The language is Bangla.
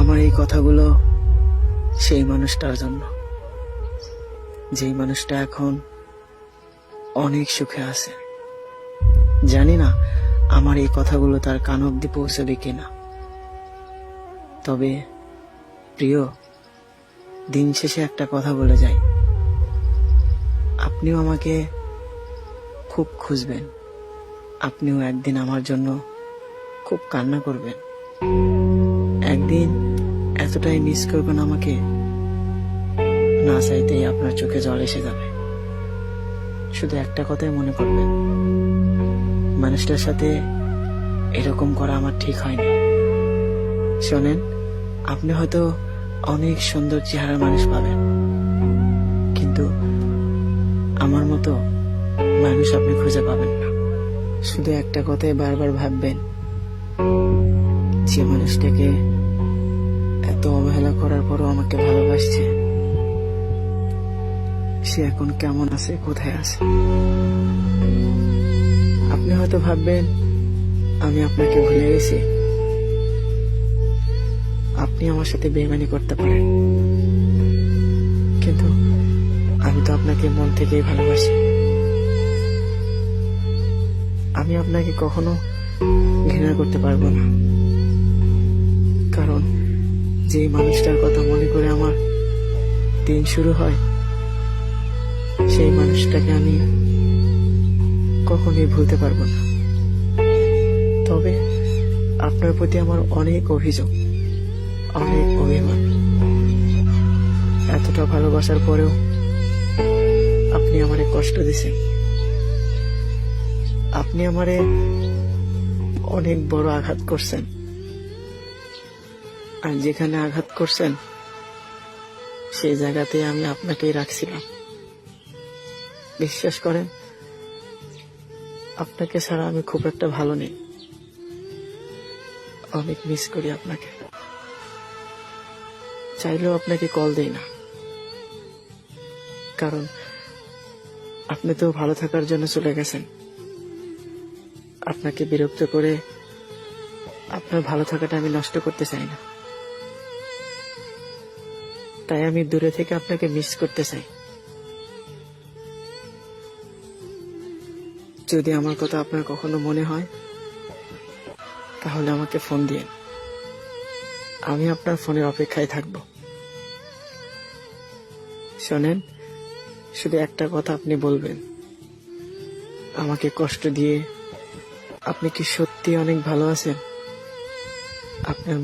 আমার এই কথাগুলো সেই মানুষটার জন্য, যেই মানুষটা এখন অনেক সুখে আছে। জানি না আমার এই কথাগুলো তার কান অব্দি পৌঁছবে কিনা, তবে প্রিয়, দিন শেষে একটা কথা বলে যাই, আপনিও আমাকে খুব খুঁজবেন, আপনিও একদিন আমার জন্য খুব কান্না করবেন, একদিন এতটাই মিস করবেন আমাকে, না চাইতেই আপনার চোখে জল এসে যাবে। শুধু একটা কথাই মনে করবেন, মানুষটার সাথে এরকম করা আমার ঠিক হয়নি। শোনেন, আপনি হয়তো অনেক সুন্দর চেহারার মানুষ পাবেন, কিন্তু আমার মতো মানুষ আপনি খুঁজে পাবেন না। শুধু একটা কথাই বারবার ভাববেন, যে মানুষটাকে এত অবহেলা করার পরও আমাকে ভালোবাসছে, সে এখন কেমন আছে, কোথায় আছে। আপনি হয়তো ভাববেন আমি আপনাকে ভুলে গেছি, আপনি আমার সাথে বেইমানি করতে পারেন, কিন্তু আমি তো আপনাকে মন থেকেই ভালোবাসি। আমি আপনাকে কখনো ঘৃণা করতে পারবো না, কারণ যেই মানুষটার কথা মনে করে আমার দিন শুরু হয়, সেই মানুষটাকে আমি কখনোই ভুলতে পারবো না। তবে আপনার প্রতি আমার অনেক অভিযোগ, অনেক অভিমান। এতটা ভালোবাসার পরেও আপনি আমারে কষ্ট দিয়েছেন, আপনি আমারে অনেক বড় আঘাত করছেন, আর যেখানে আঘাত করছেন সেই জায়গাতে আমি আপনাকেই রাখছিলাম। বিশ্বাস করেন, আপনাকে ছাড়া আমি খুব একটা ভালো নেই, অনেক মিস করি আপনাকে। চাইলেও আপনাকে কল দেই না, কারণ আপনি তো ভালো থাকার জন্য চলে গেছেন। আপনাকে বিরক্ত করে আপনার ভালো থাকাটা আমি নষ্ট করতে চাই না, তাই আমি দূরে থেকে আপনাকে মিস করতে চাই। যদি আমার কথা আপনার কখনো মনে হয়, তাহলে আমাকে ফোন দিন, আমি আপনার ফোনের অপেক্ষায় থাকব। শোনেন, শুধু একটা কথা আপনি বলবেন, আমাকে কষ্ট দিয়ে আপনি কি সত্যি অনেক ভালো আছেন? আপনার